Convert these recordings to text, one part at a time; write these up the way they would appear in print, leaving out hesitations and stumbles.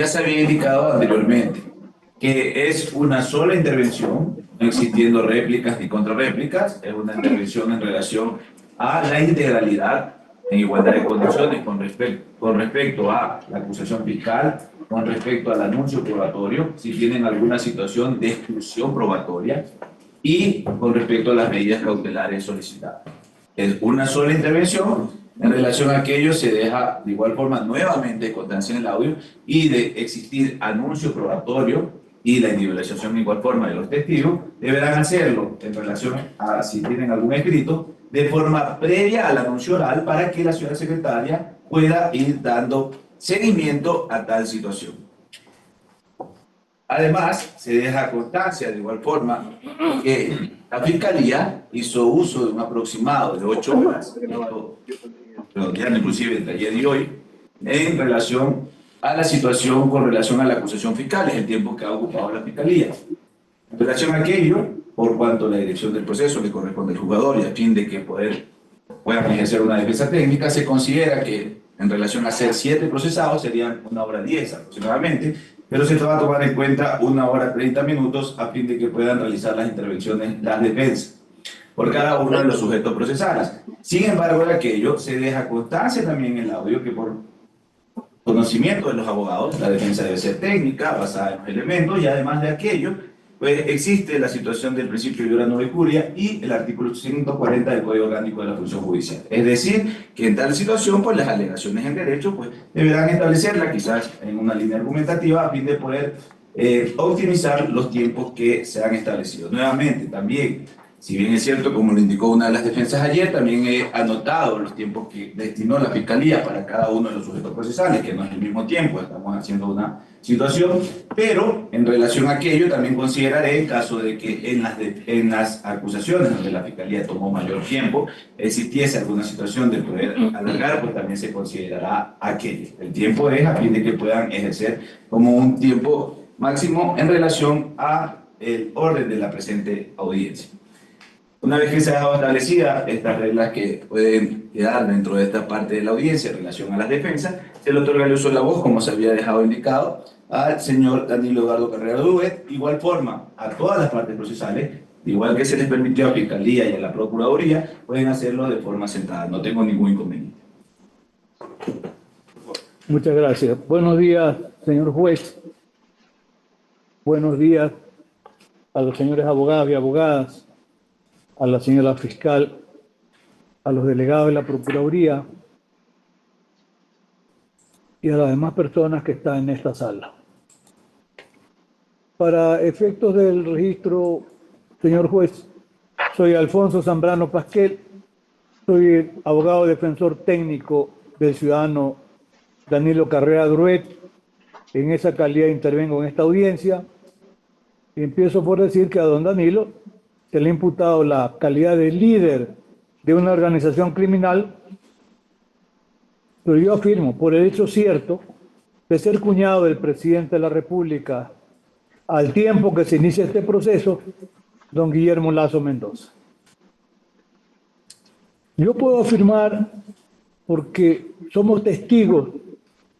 Ya se había indicado anteriormente que es una sola intervención, no existiendo réplicas ni contrarréplicas, es una intervención en relación a la integralidad en igualdad de condiciones con respecto a la acusación fiscal, con respecto al anuncio probatorio, si tienen alguna situación de exclusión probatoria, y con respecto a las medidas cautelares solicitadas. Es una sola intervención. En relación a aquello, se deja de igual forma nuevamente constancia en el audio y de existir anuncio probatorio y la individualización de igual forma de los testigos, deberán hacerlo en relación a si tienen algún escrito de forma previa al anuncio oral para que la señora secretaria pueda ir dando seguimiento a tal situación. Además, se deja constancia de igual forma que la Fiscalía hizo uso de un aproximado de 8 horas, ya inclusive entre ayer y hoy, en relación a la situación con relación a la acusación fiscal, es el tiempo que ha ocupado la Fiscalía. En relación a aquello, por cuanto la dirección del proceso le corresponde al jugador y a fin de que puedan ejercer una defensa técnica, se considera que en relación a ser 7 procesados serían 1 hora 10 aproximadamente, pero se va a tomar en cuenta 1 hora 30 minutos a fin de que puedan realizar las intervenciones, las defensas, por cada uno de los sujetos procesales. Sin embargo, de aquello se deja constancia también en el audio que por conocimiento de los abogados, la defensa debe ser técnica, basada en los elementos, y además de aquello, pues existe la situación del principio de iura nove curia y el artículo 140 del Código Orgánico de la Función Judicial. Es decir, que en tal situación, pues las alegaciones en derecho, pues deberán establecerla quizás en una línea argumentativa a fin de poder optimizar los tiempos que se han establecido. Nuevamente, también, si bien es cierto, como lo indicó una de las defensas ayer, también he anotado los tiempos que destinó la Fiscalía para cada uno de los sujetos procesales, que no es el mismo tiempo, estamos haciendo una situación, pero en relación a aquello también consideraré, en caso de que en las acusaciones donde la Fiscalía tomó mayor tiempo, existiese alguna situación de poder alargar, pues también se considerará aquello. El tiempo es a fin de que puedan ejercer como un tiempo máximo en relación a el orden de la presente audiencia. Una vez que se ha dejado establecida estas reglas que pueden quedar dentro de esta parte de la audiencia en relación a las defensas, se le otorga el uso de la voz, como se había dejado indicado, al señor Danilo Eduardo Carrera Duet, igual forma a todas las partes procesales, igual que se les permitió a Fiscalía y a la Procuraduría, pueden hacerlo de forma sentada, no tengo ningún inconveniente. Muchas gracias. Buenos días, señor juez. Buenos días a los señores abogados y abogadas, a la señora fiscal, a los delegados de la Procuraduría y a las demás personas que están en esta sala. Para efectos del registro, señor juez, soy Alfonso Zambrano Pasquel, soy abogado defensor técnico del ciudadano Danilo Carrera Druet. En esa calidad intervengo en esta audiencia y empiezo por decir que a don Danilo se le ha imputado la calidad de líder de una organización criminal, pero yo afirmo, por el hecho cierto de ser cuñado del presidente de la República al tiempo que se inicia este proceso, don Guillermo Lazo Mendoza. Yo puedo afirmar, porque somos testigos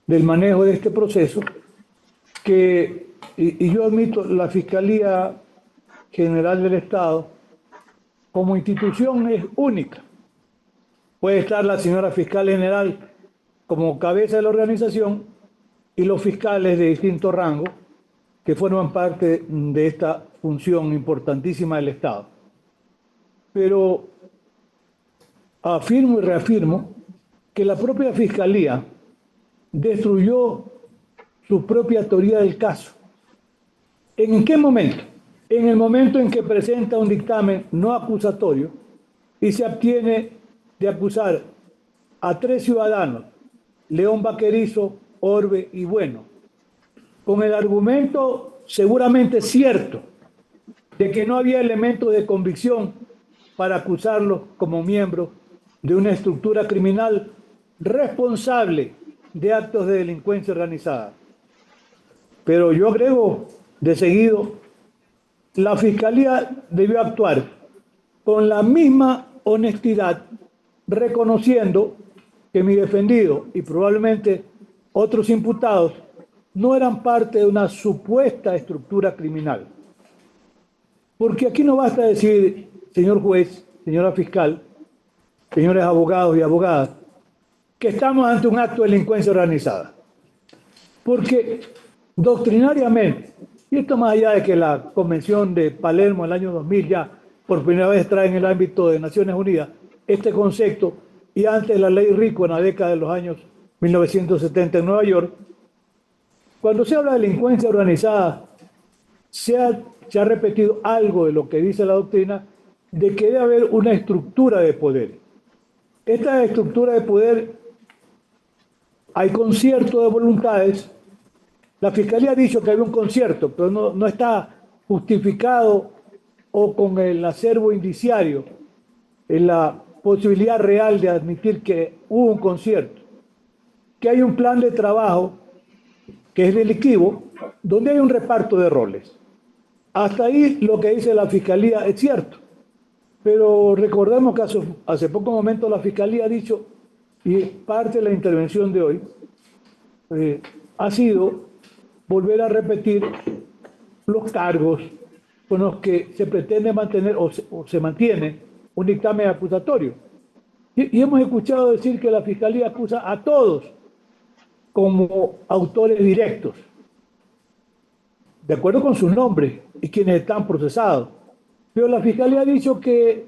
del manejo de este proceso, que, y yo admito, la Fiscalía General del Estado, como institución, es única. Puede estar la señora fiscal general como cabeza de la organización y los fiscales de distinto rango que forman parte de esta función importantísima del Estado. Pero afirmo y reafirmo que la propia Fiscalía destruyó su propia teoría del caso. ¿En qué momento? En el momento en que presenta un dictamen no acusatorio y se abstiene de acusar a 3 ciudadanos, León Vaquerizo, Orbe y Bueno, con el argumento seguramente cierto de que no había elementos de convicción para acusarlos como miembros de una estructura criminal responsable de actos de delincuencia organizada. Pero yo agrego de seguido, la Fiscalía debió actuar con la misma honestidad, reconociendo que mi defendido y probablemente otros imputados no eran parte de una supuesta estructura criminal. Porque aquí no basta decir, señor juez, señora fiscal, señores abogados y abogadas, que estamos ante un acto de delincuencia organizada. Porque doctrinariamente, y esto más allá de que la Convención de Palermo en el año 2000 ya por primera vez trae en el ámbito de Naciones Unidas este concepto, y antes la ley RICO en la década de los años 1970 en Nueva York, cuando se habla de delincuencia organizada, se ha repetido algo de lo que dice la doctrina, de que debe haber una estructura de poder. Esta estructura de poder, hay concierto de voluntades. La Fiscalía ha dicho que hay un concierto, pero no está justificado o con el acervo indiciario en la posibilidad real de admitir que hubo un concierto, que hay un plan de trabajo que es delictivo, donde hay un reparto de roles. Hasta ahí lo que dice la Fiscalía es cierto, pero recordemos que hace poco momento la Fiscalía ha dicho, y parte de la intervención de hoy, ha sido volver a repetir los cargos con los que se pretende mantener o se mantiene un dictamen acusatorio. Y hemos escuchado decir que la Fiscalía acusa a todos como autores directos, de acuerdo con sus nombres y quienes están procesados. Pero la Fiscalía ha dicho que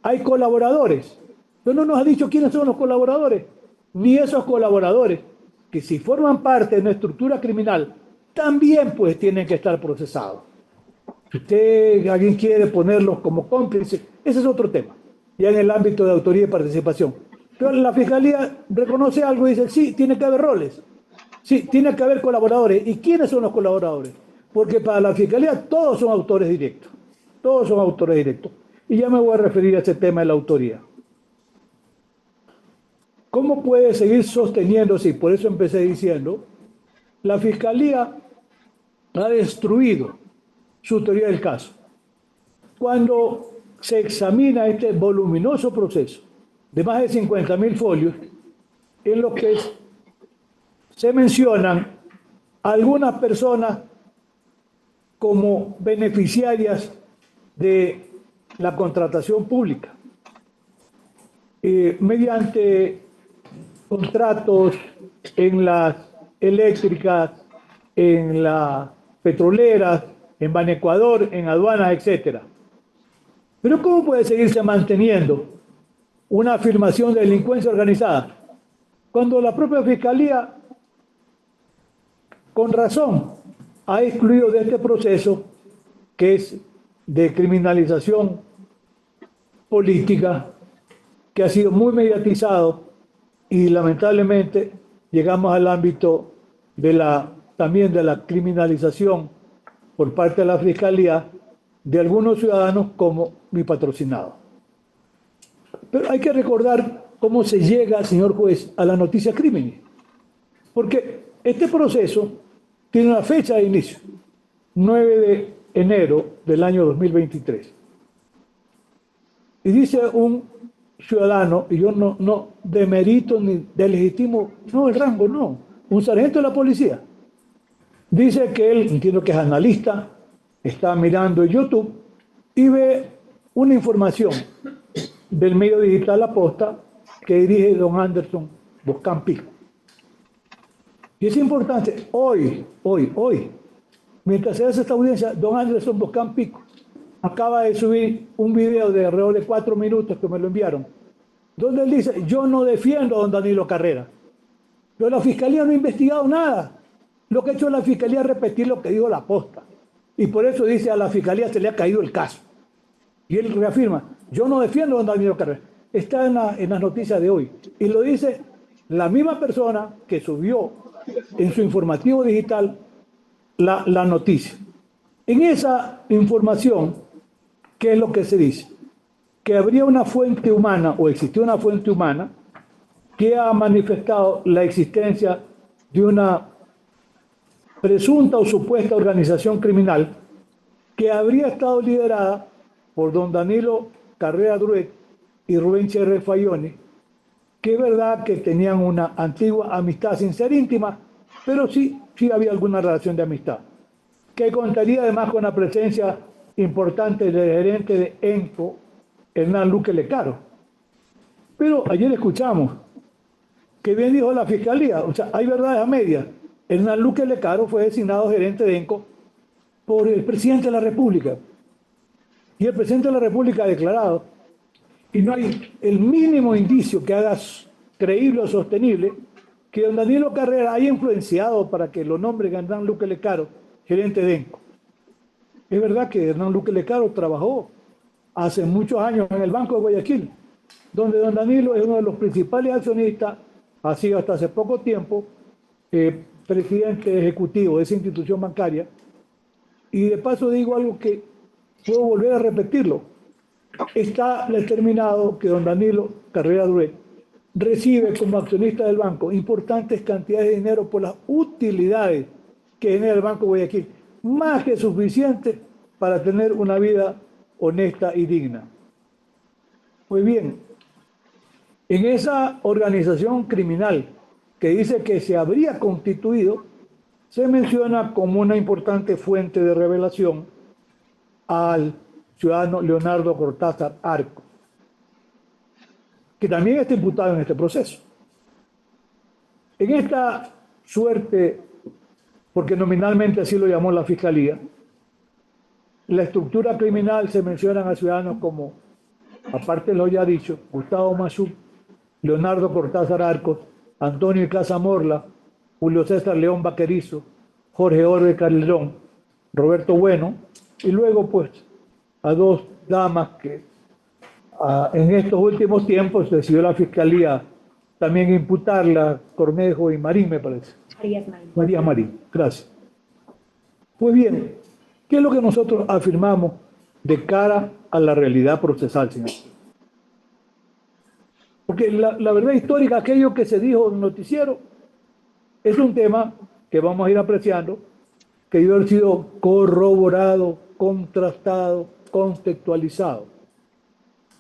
hay colaboradores, pero no nos ha dicho quiénes son los colaboradores, ni esos colaboradores, que si forman parte de una estructura criminal, también pues tienen que estar procesados. Si alguien quiere ponerlos como cómplices, ese es otro tema, ya en el ámbito de autoría y participación. Pero la Fiscalía reconoce algo y dice, sí, tiene que haber roles, sí, tiene que haber colaboradores. ¿Y quiénes son los colaboradores? Porque para la Fiscalía todos son autores directos, todos son autores directos. Y ya me voy a referir a este tema de la autoría. ¿Cómo puede seguir sosteniéndose? Y por eso empecé diciendo, la Fiscalía ha destruido su teoría del caso. Cuando se examina este voluminoso proceso de más de 50.000 folios, en los que se mencionan algunas personas como beneficiarias de la contratación pública, mediante contratos en las eléctricas, en las petroleras, en Banecuador, en aduanas, etc. Pero ¿cómo puede seguirse manteniendo una afirmación de delincuencia organizada cuando la propia Fiscalía, con razón, ha excluido de este proceso, que es de criminalización política, que ha sido muy mediatizado, y lamentablemente llegamos al ámbito también de la criminalización por parte de la Fiscalía de algunos ciudadanos como mi patrocinado? Pero hay que recordar cómo se llega, señor juez, a la noticia crímenes, porque este proceso tiene una fecha de inicio, 9 de enero del año 2023. Y dice un ciudadano, y yo no demerito ni delegitimo, no, el rango, no, un sargento de la policía, dice que él, entiendo que es analista, está mirando en YouTube y ve una información del medio digital La Posta que dirige don Anderson Boscán Pico. Y es importante, hoy, mientras se hace esta audiencia, don Anderson Boscán Pico acaba de subir un video de alrededor de 4 minutos que me lo enviaron, donde él dice, yo no defiendo a don Danilo Carrera, pero la Fiscalía no ha investigado nada. Lo que ha hecho la Fiscalía es repetir lo que dijo La Posta. Y por eso dice, a la Fiscalía se le ha caído el caso. Y él reafirma, yo no defiendo a don Danilo Carrera. Está en las noticias de hoy. Y lo dice la misma persona que subió en su informativo digital la noticia. En esa información, ¿qué es lo que se dice? Que habría una fuente humana, o existió una fuente humana, que ha manifestado la existencia de una presunta o supuesta organización criminal que habría estado liderada por don Danilo Carrera Druet y Rubén Cherre Fayoni, que es verdad que tenían una antigua amistad sin ser íntima, pero sí había alguna relación de amistad, que contaría además con la presencia importante del gerente de ENCO, Hernán Luque Lecaro. Pero ayer escuchamos que bien dijo la Fiscalía, o sea, hay verdades a medias. Hernán Luque Lecaro fue designado gerente de ENCO por el presidente de la República. Y el presidente de la República ha declarado, y no hay el mínimo indicio que haga creíble o sostenible, que don Danilo Carrera haya influenciado para que lo nombre Hernán Luque Lecaro gerente de ENCO. Es verdad que Hernán Luque Lecaro trabajó hace muchos años en el Banco de Guayaquil, donde don Danilo es uno de los principales accionistas, ha sido hasta hace poco tiempo presidente ejecutivo de esa institución bancaria. Y de paso digo algo que puedo volver a repetirlo. Está determinado que don Danilo Carrera Duret recibe como accionista del banco importantes cantidades de dinero por las utilidades que genera el Banco de Guayaquil, más que suficiente para tener una vida honesta y digna. Pues bien, en esa organización criminal que dice que se habría constituido, se menciona como una importante fuente de revelación al ciudadano Leonardo Cortázar Arcos, que también está imputado en este proceso. En esta suerte, porque nominalmente así lo llamó la Fiscalía, la estructura criminal se mencionan a ciudadanos como, aparte de lo ya dicho, Gustavo Massup, Leonardo Cortázar Arcos, Antonio Icaza Morla, Julio César León Vaquerizo, Jorge Orbe Calderón, Roberto Bueno, y luego pues a dos damas que en estos últimos tiempos decidió la Fiscalía también imputarla, Cornejo y Marín, me parece. María Marín, gracias. Pues bien, ¿qué es lo que nosotros afirmamos de cara a la realidad procesal, señor? Porque la verdad histórica, aquello que se dijo en el noticiero, es un tema que vamos a ir apreciando, que debe haber sido corroborado, contrastado, contextualizado.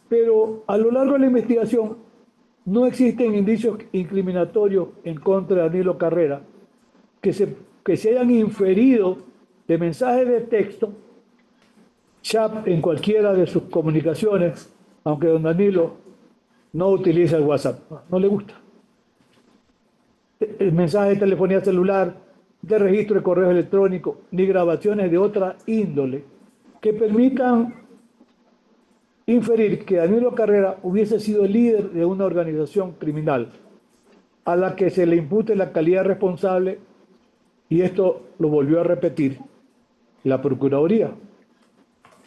Pero a lo largo de la investigación no existen indicios incriminatorios en contra de Danilo Carrera que se hayan inferido de mensajes de texto, chat en cualquiera de sus comunicaciones, aunque don Danilo no utiliza el WhatsApp, no le gusta. El mensaje de telefonía celular, de registro de correo electrónico, ni grabaciones de otra índole que permitan inferir que Danilo Carrera hubiese sido el líder de una organización criminal a la que se le impute la calidad responsable, y esto lo volvió a repetir la Procuraduría,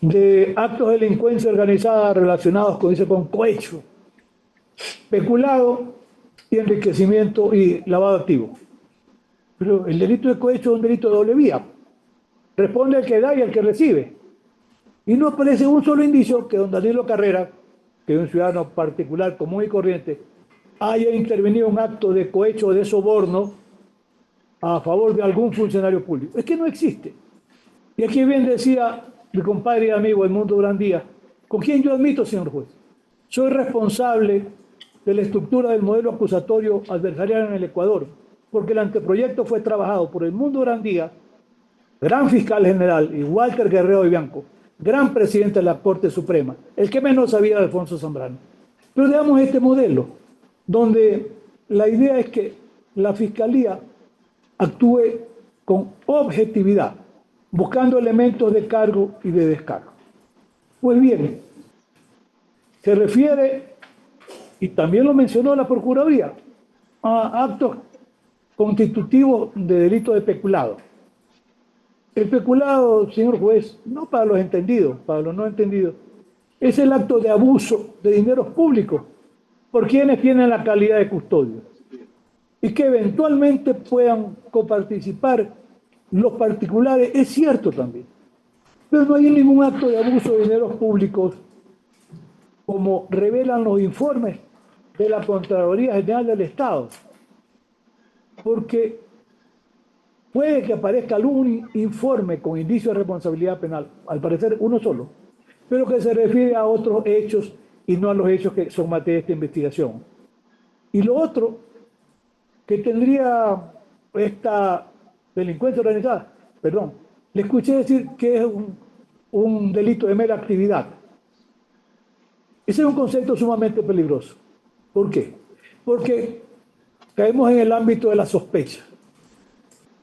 de actos de delincuencia organizada relacionados con cohecho, peculado y enriquecimiento y lavado de activos. Pero el delito de cohecho es un delito de doble vía. Responde el que da y el que recibe. Y no aparece un solo indicio que don Danilo Carrera, que es un ciudadano particular, común y corriente, haya intervenido en un acto de cohecho o de soborno a favor de algún funcionario público. Es que no existe. Y aquí bien decía mi compadre y amigo Edmundo Grandía, con quien yo admito, señor juez, soy responsable de la estructura del modelo acusatorio adversarial en el Ecuador, porque el anteproyecto fue trabajado por Edmundo Grandía, gran fiscal general, y Walter Guerrero de Bianco, gran presidente de la Corte Suprema, el que menos sabía de Alfonso Zambrano. Pero veamos este modelo, donde la idea es que la Fiscalía actúe con objetividad, buscando elementos de cargo y de descargo. Pues bien, se refiere, y también lo mencionó la Procuraduría, a actos constitutivos de delito de peculado. El peculado, señor juez, no para los entendidos, para los no entendidos, es el acto de abuso de dineros públicos por quienes tienen la calidad de custodio y que eventualmente puedan coparticipar los particulares, es cierto también. Pero no hay ningún acto de abuso de dineros públicos como revelan los informes de la Contraloría General del Estado. Porque puede que aparezca algún informe con indicio de responsabilidad penal, al parecer uno solo, pero que se refiere a otros hechos y no a los hechos que son materia de esta investigación. Y lo otro, que tendría esta delincuencia organizada, perdón, le escuché decir que es un delito de mera actividad. Ese es un concepto sumamente peligroso. ¿Por qué? Porque caemos en el ámbito de la sospecha,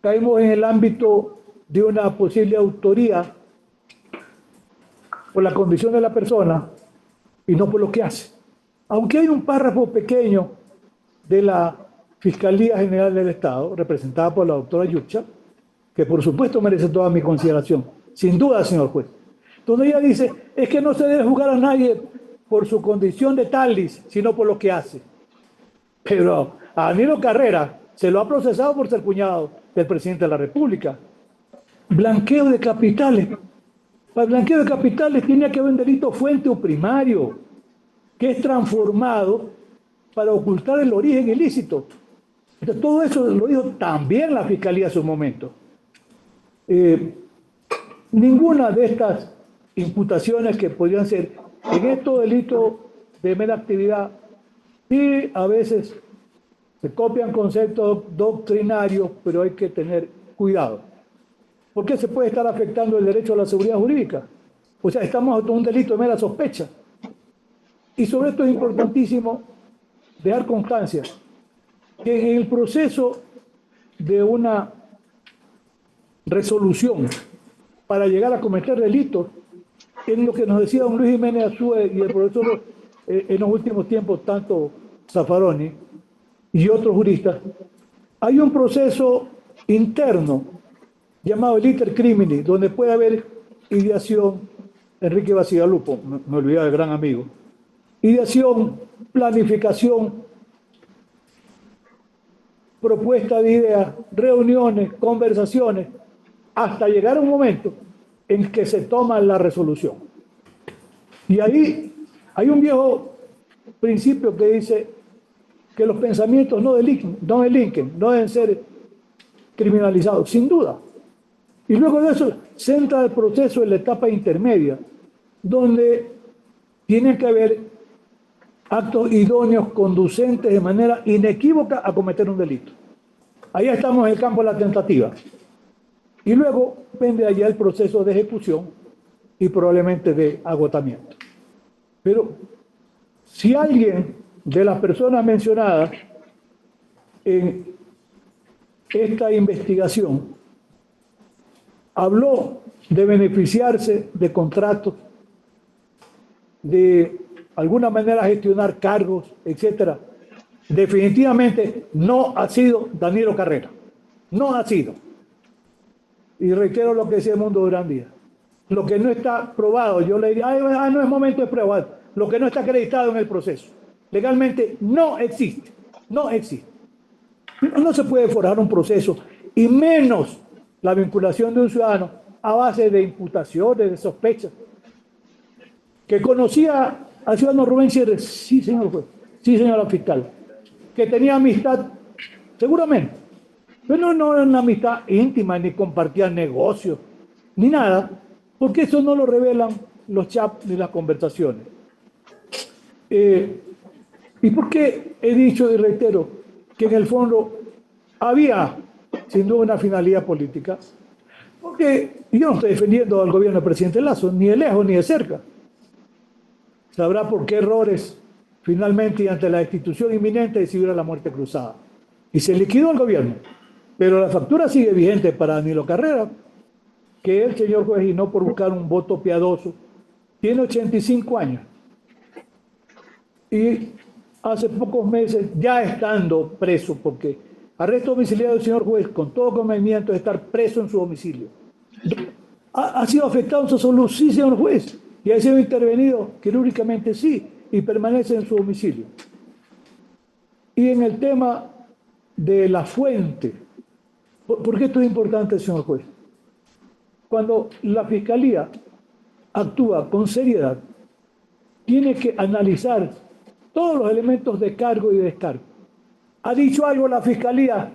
caemos en el ámbito de una posible autoría por la condición de la persona y no por lo que hace. Aunque hay un párrafo pequeño de la Fiscalía General del Estado, representada por la doctora Yucha, que por supuesto merece toda mi consideración, sin duda, señor juez, donde ella dice, es que no se debe juzgar a nadie por su condición de talis, sino por lo que hace. Pero a Danilo Carrera se lo ha procesado por ser cuñado del presidente de la República. Blanqueo de capitales. Para el blanqueo de capitales tiene que haber un delito fuente o primario, que es transformado para ocultar el origen ilícito. Entonces, todo eso lo dijo también la Fiscalía en su momento. Ninguna de estas imputaciones que podrían ser en estos delitos de mera actividad, sí, a veces se copian conceptos doctrinarios, pero hay que tener cuidado. Porque se puede estar afectando el derecho a la seguridad jurídica. O sea, estamos ante un delito de mera sospecha. Y sobre esto es importantísimo dejar constancia que en el proceso de una resolución para llegar a cometer delitos, en lo que nos decía don Luis Jiménez Azúe y el profesor en los últimos tiempos, tanto Zaffaroni y otros juristas, hay un proceso interno llamado el iter crimini, donde puede haber ideación, Enrique Bacigalupo, me olvidaba del gran amigo, ideación, planificación, propuesta de ideas, reuniones, conversaciones, hasta llegar a un momento en que se toma la resolución. Y ahí hay un viejo principio que dice que los pensamientos no delinquen, no deben ser criminalizados, sin duda. Y luego de eso se entra el proceso en la etapa intermedia, donde tiene que haber actos idóneos conducentes de manera inequívoca a cometer un delito. Ahí estamos en el campo de la tentativa. Y luego pende allá el proceso de ejecución y probablemente de agotamiento. Pero si alguien de las personas mencionadas en esta investigación habló de beneficiarse de contratos, de alguna manera gestionar cargos, etcétera, definitivamente no ha sido Danilo Carrera. No ha sido. Y reitero lo que decía Edmundo Durán Díaz. Lo que no está probado, yo le diría, no es momento de probar. Lo que no está acreditado en el proceso. Legalmente no existe. No existe. No se puede forjar un proceso, y menos la vinculación de un ciudadano a base de imputaciones, de sospechas. Que conocía al ciudadano Rubén Sierra, sí, señor juez, sí, señora fiscal. Que tenía amistad, seguramente. Pero no era una amistad íntima, ni compartían negocios, ni nada, porque eso no lo revelan los chats ni las conversaciones. ¿Y por qué he dicho y reitero que en el fondo había, sin duda, una finalidad política? Porque yo no estoy defendiendo al gobierno del presidente Lazo, ni de lejos ni de cerca. Sabrá por qué errores finalmente y ante la destitución inminente decidió la muerte cruzada. Y se liquidó el gobierno. Pero la factura sigue vigente para Danilo Carrera, que el señor juez, y no por buscar un voto piadoso, tiene 85 años. Y hace pocos meses, ya estando preso, porque arresto domiciliario del señor juez con todo convenimiento de estar preso en su domicilio. ¿Ha sido afectado en su salud? Sí, señor juez. ¿Y ha sido intervenido quirúrgicamente? Sí. Y permanece en su domicilio. Y en el tema de la fuente, ¿por qué esto es importante, señor juez? Cuando la Fiscalía actúa con seriedad, tiene que analizar todos los elementos de cargo y descargo. ¿Ha dicho algo la Fiscalía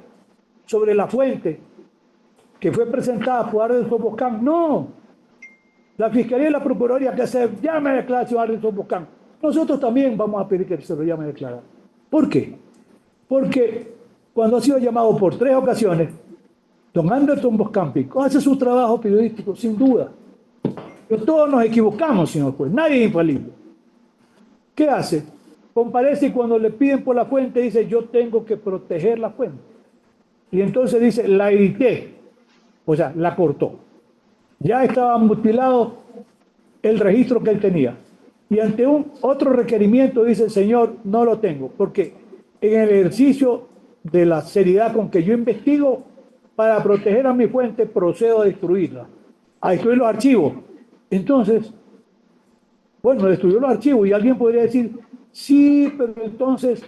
sobre la fuente que fue presentada por Arden Boscán? No. La Fiscalía y la Procuraduría que se llame a declaración a Arden Boscán. Nosotros también vamos a pedir que se lo llame a declarar. ¿Por qué? Porque cuando ha sido llamado por 3 ocasiones, don Anderson Boscampi hace su trabajo periodístico, sin duda. Pero todos nos equivocamos, señor juez, nadie es infalible. ¿Qué hace? Comparece y cuando le piden por la fuente dice, yo tengo que proteger la fuente. Y entonces dice, la edité, o sea, la cortó. Ya estaba mutilado el registro que él tenía. Y ante otro requerimiento dice, señor, no lo tengo, porque en el ejercicio de la seriedad con que yo investigo, para proteger a mi fuente, procedo a destruirla, a destruir los archivos. Entonces, bueno, destruyó los archivos y alguien podría decir, sí, pero entonces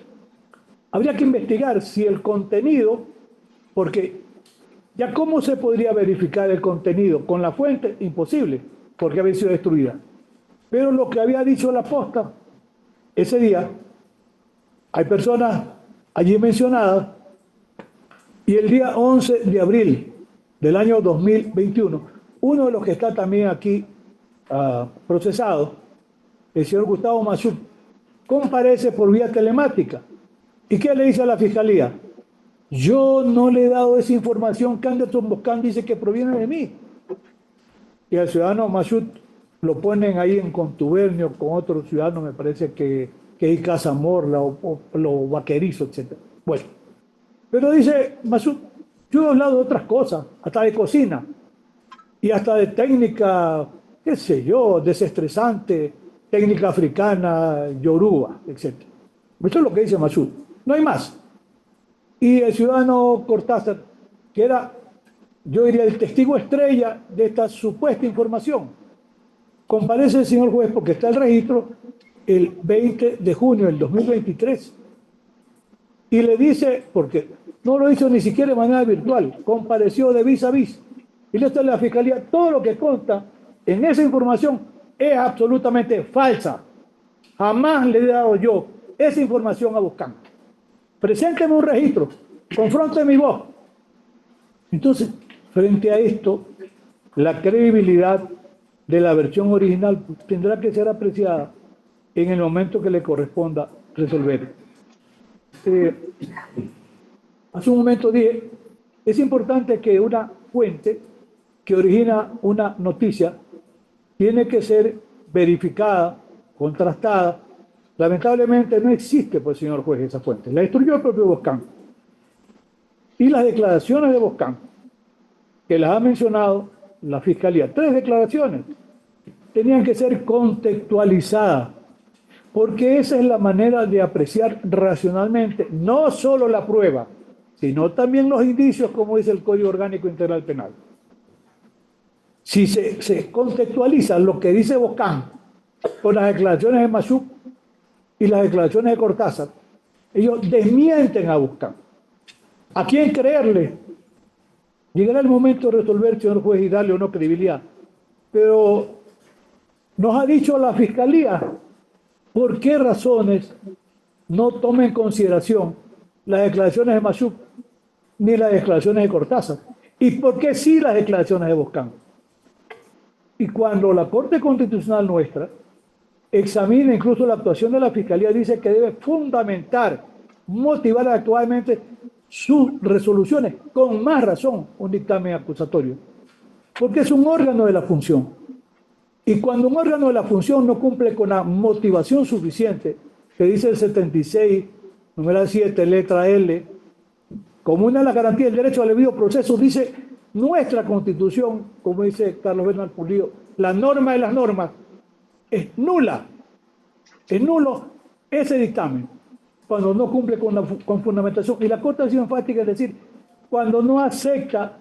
habría que investigar si el contenido, porque ya cómo se podría verificar el contenido con la fuente, imposible, porque había sido destruida. Pero lo que había dicho la posta ese día, hay personas allí mencionadas, y el día 11 de abril del año 2021, uno de los que está también aquí procesado, el señor Gustavo Massup, comparece por vía telemática. ¿Y qué le dice a la fiscalía? Yo no le he dado esa información que Anderson Boscan dice que proviene de mí. Y al ciudadano Massup lo ponen ahí en contubernio con otro ciudadano, me parece que es Casa Morla o lo Vaquerizo, etc. Bueno, pero dice Massup, yo he hablado de otras cosas, hasta de cocina y hasta de técnica, qué sé yo, desestresante, técnica africana, yoruba, etc. Esto es lo que dice Massup, no hay más. Y el ciudadano Cortázar, que era, yo diría, el testigo estrella de esta supuesta información, comparece el señor juez porque está el registro el 20 de junio del 2023 y le dice, porque no lo hizo ni siquiera de manera virtual, compareció de vis a vis y le está a la fiscalía, todo lo que consta en esa información es absolutamente falsa. Jamás le he dado yo esa información a Boscan. Presénteme un registro, confronte mi voz. Entonces, frente a esto, la credibilidad de la versión original tendrá que ser apreciada en el momento que le corresponda resolver. Hace un momento dije, es importante que una fuente que origina una noticia tiene que ser verificada, contrastada. Lamentablemente no existe, pues, señor juez, esa fuente. La destruyó el propio Boscan. Y las declaraciones de Boscan, que las ha mencionado la Fiscalía, 3 declaraciones, tenían que ser contextualizadas, porque esa es la manera de apreciar racionalmente no solo la prueba, sino también los indicios, como dice el Código Orgánico Integral Penal. Si se contextualiza lo que dice Boscan con las declaraciones de Massup y las declaraciones de Cortázar, ellos desmienten a Boscan. ¿A quién creerle? Llegará el momento de resolver, señor juez, y darle o no credibilidad. Pero nos ha dicho la Fiscalía por qué razones no toma en consideración las declaraciones de Massup ni las declaraciones de Cortázar. ¿Y por qué sí las declaraciones de Boscan? Y cuando la Corte Constitucional nuestra examina incluso la actuación de la Fiscalía, dice que debe fundamentar, motivar actualmente sus resoluciones, con más razón un dictamen acusatorio, porque es un órgano de la función. Y cuando un órgano de la función no cumple con la motivación suficiente, que dice el 76, numeral 7, letra L, como una de las garantías del derecho al debido proceso, dice nuestra Constitución, como dice Carlos Bernal Pulido, la norma de las normas, es nula. Es nulo ese dictamen cuando no cumple con fundamentación. Y la Corte ha sido enfática, es decir, cuando no acepta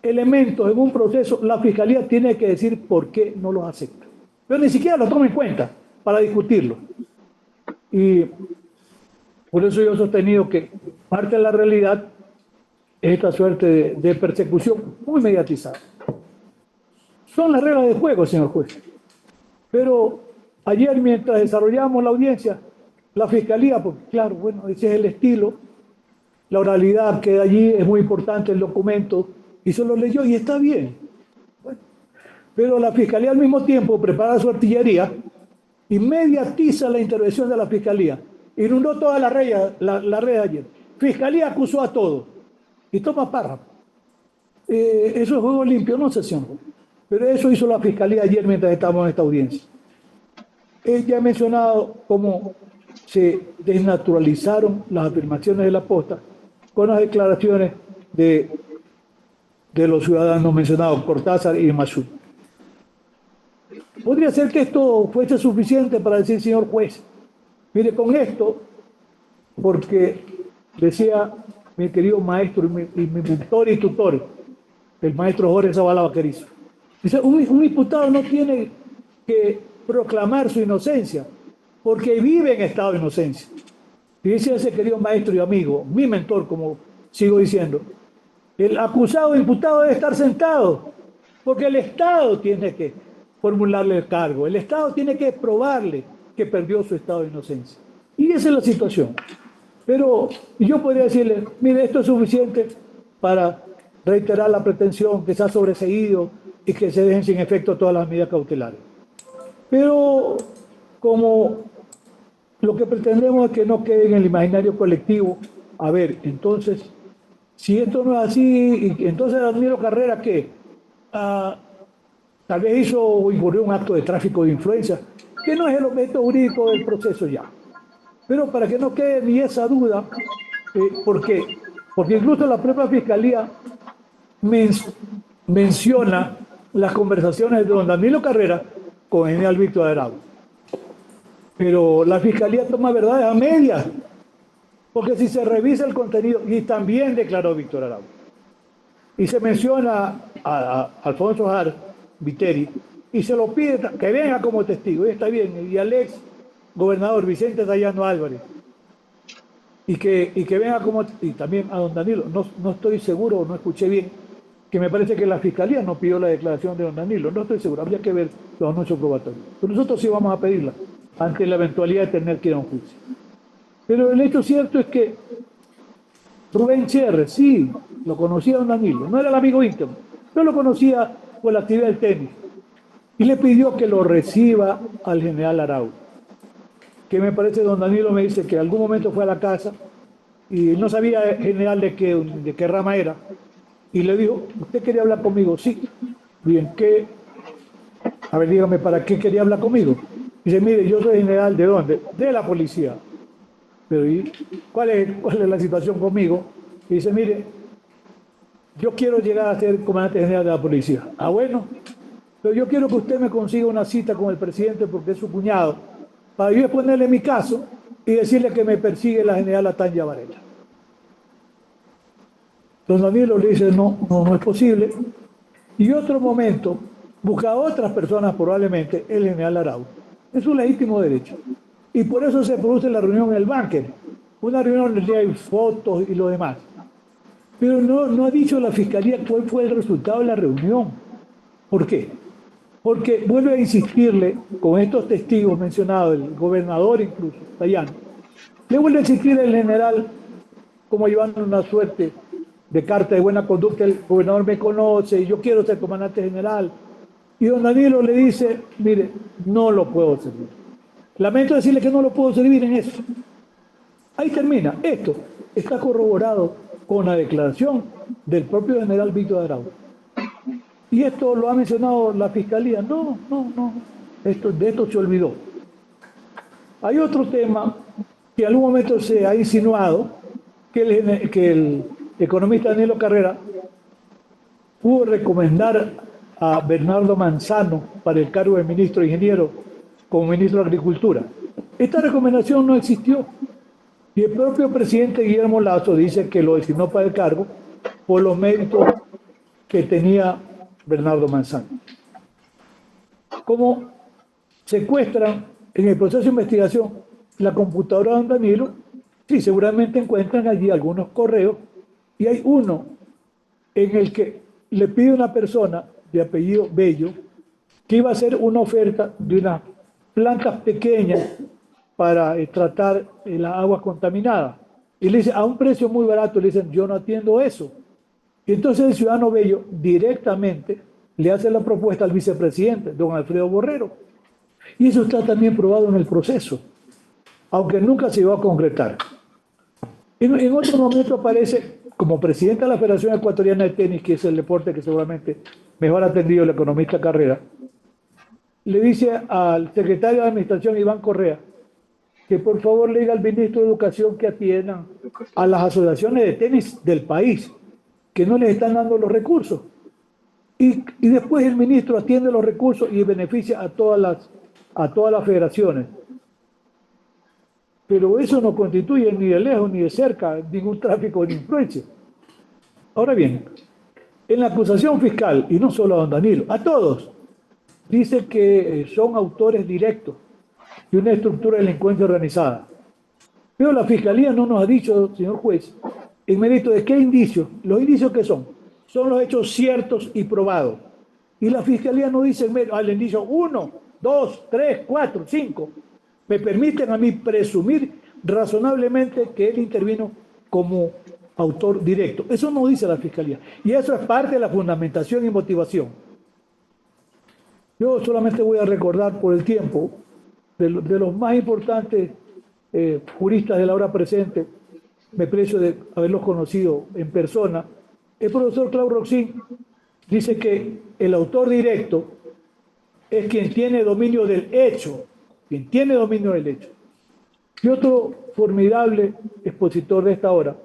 elementos en un proceso, la Fiscalía tiene que decir por qué no los acepta. Pero ni siquiera lo toma en cuenta para discutirlo. Y por eso yo he sostenido que parte de la realidad es esta suerte de persecución muy mediatizada. Son las reglas del juego, señor juez. Pero ayer, mientras desarrollábamos la audiencia, la Fiscalía, porque claro, bueno, ese es el estilo, la oralidad queda allí, es muy importante el documento, y se lo leyó y está bien. Bueno, pero la Fiscalía al mismo tiempo prepara su artillería y mediatiza la intervención de la Fiscalía. Inundó toda la red ayer. Fiscalía acusó a todos. Y toma párrafo. Eso es juego limpio, no sesión. Pero eso hizo la Fiscalía ayer mientras estábamos en esta audiencia. Ella ha mencionado cómo se desnaturalizaron las afirmaciones de la posta con las declaraciones de los ciudadanos mencionados, Cortázar y Masud. Podría ser que esto fuese suficiente para decir, señor juez, mire, con esto, porque decía mi querido maestro y mi mentor y tutor, el maestro Jorge Zavala Vaquerizo, dice, un diputado no tiene que proclamar su inocencia, porque vive en estado de inocencia. Y dice ese querido maestro y amigo, mi mentor, como sigo diciendo, el acusado o imputado debe estar sentado, porque el Estado tiene que formularle el cargo, el Estado tiene que probarle que perdió su estado de inocencia. Y esa es la situación. Pero yo podría decirle, mire, esto es suficiente para reiterar la pretensión que se ha sobreseído y que se dejen sin efecto todas las medidas cautelares. Pero como lo que pretendemos es que no quede en el imaginario colectivo, a ver, entonces, si esto no es así, entonces Danilo Carrera, ¿qué? Tal vez hizo o incurrió un acto de tráfico de influencia, que no es el objeto jurídico del proceso ya. Pero para que no quede ni esa duda, porque incluso la propia Fiscalía menciona las conversaciones de don Danilo Carrera con el general Víctor Arauz. Pero la Fiscalía toma verdades a medias, porque si se revisa el contenido, y también declaró Víctor Arauz, y se menciona a Alfonso Jar Viteri, y se lo pide que venga como testigo, y está bien, y al ex gobernador Vicente Dayano Álvarez, y que venga como, y también a don Danilo, no estoy seguro, no escuché bien, que me parece que la Fiscalía no pidió la declaración de don Danilo, no estoy seguro, habría que ver los anuncios probatorios, pero nosotros sí vamos a pedirla, ante la eventualidad de tener que ir a un juicio. Pero el hecho cierto es que Rubén Cherre, sí, lo conocía don Danilo, no era el amigo íntimo, pero lo conocía por la actividad del tenis, y le pidió que lo reciba al general Arauz, que me parece don Danilo me dice que en algún momento fue a la casa y no sabía general de qué rama era, y le dijo, ¿usted quería hablar conmigo? Sí. Bien, ¿qué? A ver, dígame, ¿para qué quería hablar conmigo? Dice, mire, yo soy general, ¿de dónde? De la policía. Pero ¿y cuál es la situación conmigo? Y dice, mire, yo quiero llegar a ser comandante general de la policía. Ah, bueno, pero yo quiero que usted me consiga una cita con el presidente porque es su cuñado, para yo exponerle mi caso y decirle que me persigue la general Tanya Varela. Don Danilo le dice, no es posible. Y otro momento, busca a otras personas, probablemente el general Arauz. Es un legítimo derecho. Y por eso se produce la reunión en el búnker. Una reunión donde hay fotos y lo demás. Pero no ha dicho la Fiscalía cuál fue el resultado de la reunión. ¿Por qué? Porque vuelve a insistirle con estos testigos mencionados, el gobernador incluso, Dayano, le vuelve a insistir el general como llevando una suerte de carta de buena conducta, el gobernador me conoce, yo quiero ser comandante general. Y don Danilo le dice, mire, no lo puedo servir. Lamento decirle que no lo puedo servir en eso. Ahí termina. Esto está corroborado con la declaración del propio general Víctor Arauz. Y esto lo ha mencionado la Fiscalía. No. De esto se olvidó. Hay otro tema que en algún momento se ha insinuado, que el economista Danilo Carrera pudo recomendar a Bernardo Manzano para el cargo de ministro de Ingeniero como ministro de Agricultura. Esta recomendación no existió. Y el propio presidente Guillermo Lasso dice que lo designó para el cargo por los méritos que tenía Bernardo Manzano. Como secuestran en el proceso de investigación la computadora de don Danilo, sí, seguramente encuentran allí algunos correos y hay uno en el que le pide a una persona de apellido Bello que iba a hacer una oferta de unas plantas pequeñas para tratar las aguas contaminadas. Y le dice, a un precio muy barato, le dicen, yo no atiendo eso. Y entonces el ciudadano Bello directamente le hace la propuesta al vicepresidente, don Alfredo Borrero. Y eso está también probado en el proceso, aunque nunca se iba a concretar. En otro momento aparece como presidenta de la Federación Ecuatoriana de Tenis, que es el deporte que seguramente mejor ha atendido el economista Carrera, le dice al secretario de Administración, Iván Correa, que por favor le diga al ministro de Educación que atiendan a las asociaciones de tenis del país, que no les están dando los recursos. Y después el ministro atiende los recursos y beneficia a todas las federaciones. Pero eso no constituye ni de lejos ni de cerca ningún tráfico de influencia. Ahora bien, en la acusación fiscal, y no solo a don Danilo, a todos, dice que son autores directos de una estructura de delincuencia organizada. Pero la Fiscalía no nos ha dicho, señor juez, en mérito de qué indicios. Los indicios que son los hechos ciertos y probados. Y la Fiscalía no dice al indicio 1, 2, 3, 4, 5. Me permiten a mí presumir razonablemente que él intervino como autor directo. Eso no dice la Fiscalía. Y eso es parte de la fundamentación y motivación. Yo solamente voy a recordar por el tiempo de los más importantes juristas de la hora presente, me precio de haberlos conocido en persona. El profesor Claudio Roxin dice que el autor directo es quien tiene dominio del hecho, quien tiene dominio del hecho. Y otro formidable expositor de esta hora,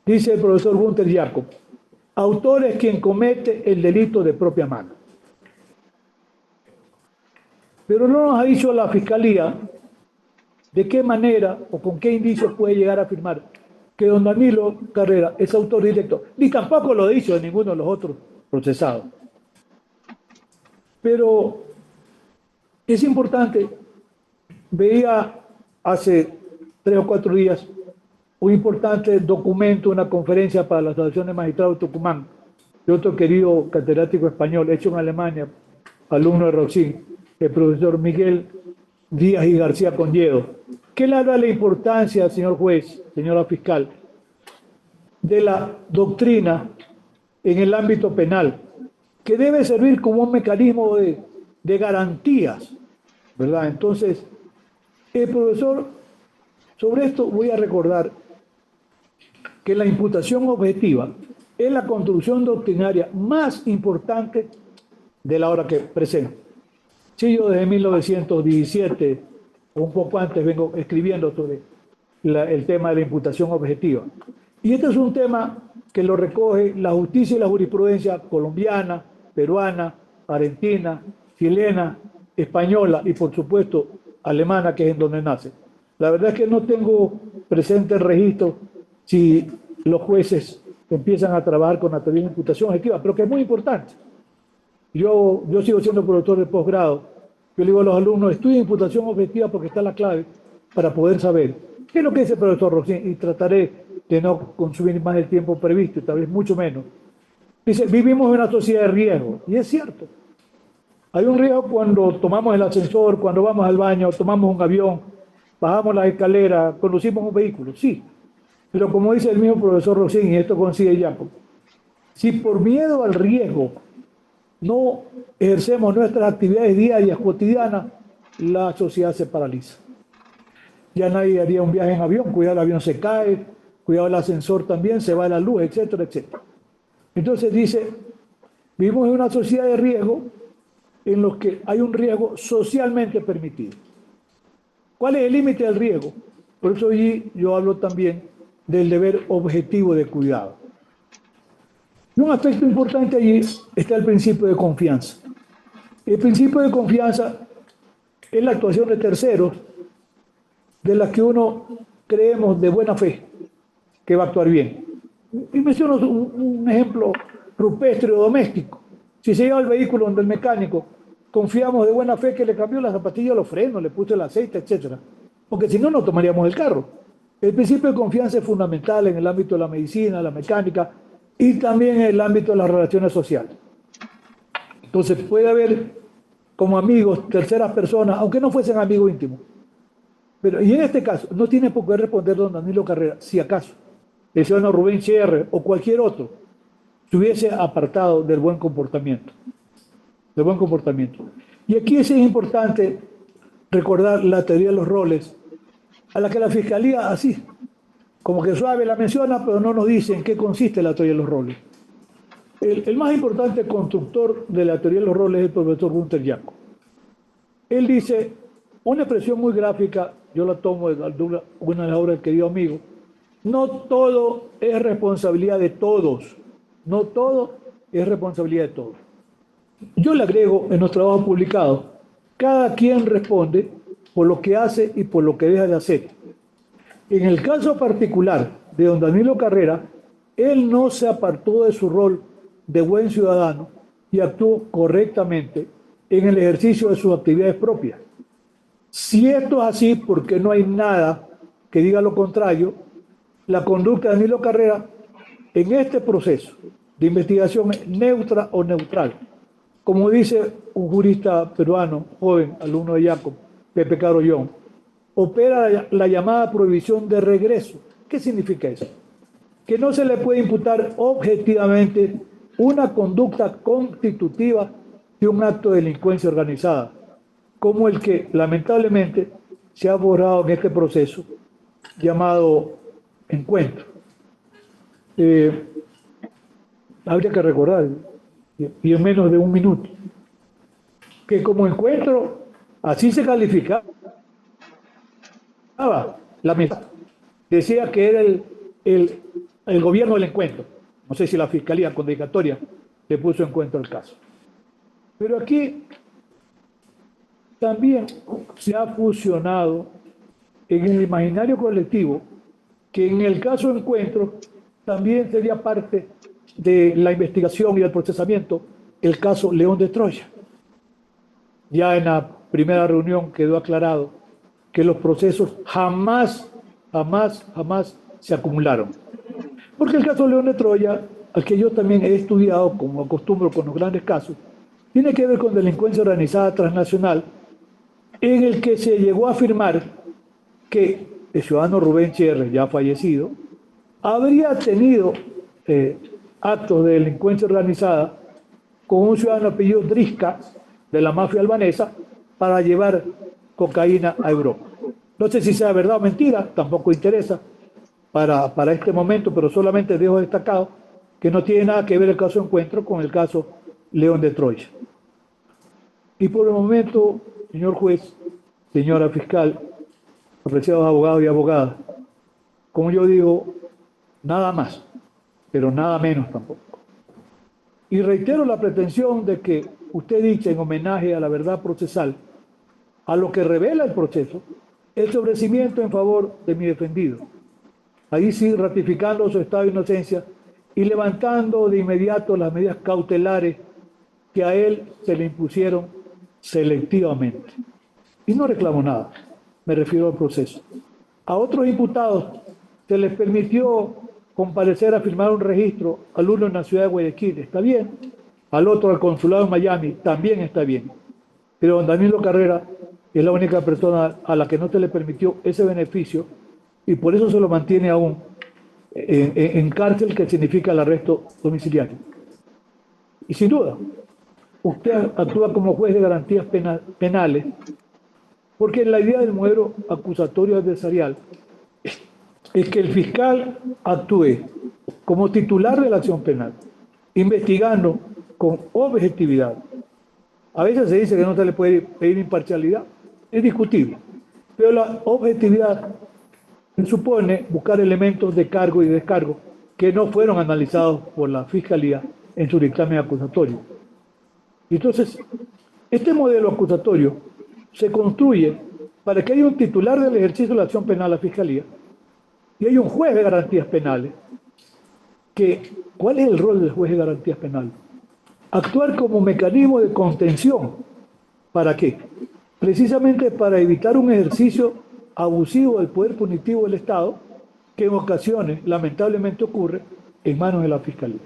dice el profesor Gunther Jacob, autor es quien comete el delito de propia mano. Pero no nos ha dicho la Fiscalía de qué manera o con qué indicios puede llegar a afirmar que don Danilo Carrera es autor directo, ni tampoco lo ha dicho de ninguno de los otros procesados. Pero es importante, veía hace 3 o 4 días un importante documento, una conferencia para la Asociación de Magistrados de Tucumán, de otro querido catedrático español, hecho en Alemania, alumno de Roxin, el profesor Miguel Díaz y García Conyedo, que le habla de la importancia, señor juez, señora fiscal, de la doctrina en el ámbito penal, que debe servir como un mecanismo de garantías, ¿verdad? Entonces, el profesor, sobre esto voy a recordar que la imputación objetiva es la construcción doctrinaria más importante de la hora que presento. Sí, yo desde 1917, o un poco antes, vengo escribiendo sobre el tema de la imputación objetiva. Y este es un tema que lo recoge la justicia y la jurisprudencia colombiana, peruana, argentina, chilena, española y, por supuesto, alemana, que es en donde nace. La verdad es que no tengo presente el registro si los jueces empiezan a trabajar con la teoría de imputación objetiva, pero que es muy importante. Yo sigo siendo profesor de posgrado. Yo le digo a los alumnos, estudien imputación objetiva porque está la clave para poder saber qué es lo que dice el profesor Roxin, y trataré de no consumir más el tiempo previsto, y tal vez mucho menos. Dice, vivimos en una sociedad de riesgo, y es cierto. Hay un riesgo cuando tomamos el ascensor, cuando vamos al baño, tomamos un avión, bajamos las escaleras, conducimos un vehículo, sí. Pero como dice el mismo profesor Roxin, y esto coincide Jacob, si por miedo al riesgo no ejercemos nuestras actividades diarias, cotidianas, la sociedad se paraliza. Ya nadie haría un viaje en avión, cuidado el avión se cae, cuidado el ascensor también, se va la luz, etcétera, etcétera. Entonces dice, vivimos en una sociedad de riesgo en los que hay un riesgo socialmente permitido. ¿Cuál es el límite del riesgo? Por eso yo hablo también del deber objetivo de cuidado. Y un aspecto importante allí está el principio de confianza. El principio de confianza es la actuación de terceros de las que uno creemos de buena fe que va a actuar bien. Y menciono un ejemplo rupestre o doméstico. Si se lleva el vehículo donde el mecánico, confiamos de buena fe que le cambió las zapatillas, los frenos, le puso el aceite, etc. Porque si no, no tomaríamos el carro. El principio de confianza es fundamental en el ámbito de la medicina, la mecánica y también en el ámbito de las relaciones sociales. Entonces puede haber como amigos terceras personas, aunque no fuesen amigos íntimos. Pero, y en este caso, no tiene por qué responder don Danilo Carrera, si acaso el ciudadano Rubén Cherre o cualquier otro se hubiese apartado del buen comportamiento. Del buen comportamiento. Y aquí es importante recordar la teoría de los roles, a la que la Fiscalía así Como que suave la menciona, pero no nos dice en qué consiste la teoría de los roles. El más importante constructor de la teoría de los roles es el profesor Gunther Jacob. Él dice, una expresión muy gráfica, yo la tomo de una de las obras del querido amigo, no todo es responsabilidad de todos, no todo es responsabilidad de todos. Yo le agrego en los trabajos publicados, cada quien responde por lo que hace y por lo que deja de hacer. En el caso particular de don Danilo Carrera, él no se apartó de su rol de buen ciudadano y actuó correctamente en el ejercicio de sus actividades propias. Si esto es así, porque no hay nada que diga lo contrario, la conducta de Danilo Carrera en este proceso de investigación es neutra o neutral. Como dice un jurista peruano, joven, alumno de Jacob, Pepe Carollón, opera la llamada prohibición de regreso. ¿Qué significa eso? Que no se le puede imputar objetivamente una conducta constitutiva de un acto de delincuencia organizada, como el que lamentablemente se ha borrado en este proceso llamado encuentro. Habría que recordar, y en menos de un minuto, que como encuentro así se calificaba la mesa. Decía que era el gobierno del encuentro. No sé si la fiscalía con dedicatoria le puso encuentro al caso. Pero aquí también se ha fusionado en el imaginario colectivo que en el caso de encuentro también sería parte de la investigación y del procesamiento el caso León de Troya. Ya en la primera reunión quedó aclarado que los procesos jamás se acumularon. Porque el caso León de Troya, al que yo también he estudiado, como acostumbro con los grandes casos, tiene que ver con delincuencia organizada transnacional, en el que se llegó a afirmar que el ciudadano Rubén Cherres, ya fallecido, habría tenido actos de delincuencia organizada con un ciudadano apellido Drisca, de la mafia albanesa, para llevar cocaína a Europa. No sé si sea verdad o mentira, tampoco interesa para este momento, pero solamente dejo destacado que no tiene nada que ver el caso Encuentro con el caso León de Troya. Y por el momento, señor juez, señora fiscal, apreciados abogados y abogadas, como yo digo, nada más, pero nada menos tampoco. Y reitero la pretensión de que usted dice en homenaje a la verdad procesal, a lo que revela el proceso, el sobrecimiento en favor de mi defendido. Ahí sí, ratificando su estado de inocencia y levantando de inmediato las medidas cautelares que a él se le impusieron selectivamente. Y no reclamo nada, me refiero al proceso. A otros imputados se les permitió comparecer a firmar un registro al uno en la ciudad de Guayaquil, está bien, al otro al consulado en Miami, también está bien. Pero don Danilo Carrera es la única persona a la que no se le permitió ese beneficio y por eso se lo mantiene aún en cárcel, que significa el arresto domiciliario. Y sin duda, usted actúa como juez de garantías penales, porque la idea del modelo acusatorio adversarial es que el fiscal actúe como titular de la acción penal, investigando con objetividad. A veces se dice que no se le puede pedir imparcialidad, es discutible, pero la objetividad supone buscar elementos de cargo y descargo que no fueron analizados por la Fiscalía en su dictamen acusatorio. Entonces, este modelo acusatorio se construye para que haya un titular del ejercicio de la acción penal, la Fiscalía, y hay un juez de garantías penales. ¿Cuál es el rol del juez de garantías penales? Actuar como mecanismo de contención. ¿Para qué? Precisamente para evitar un ejercicio abusivo del poder punitivo del Estado, que en ocasiones lamentablemente ocurre en manos de la Fiscalía.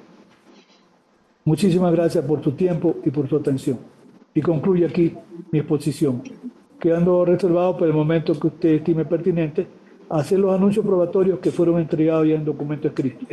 Muchísimas gracias por su tiempo y por su atención. Y concluye aquí mi exposición, quedando reservado por el momento que usted estime pertinente hacer los anuncios probatorios que fueron entregados ya en documento escrito.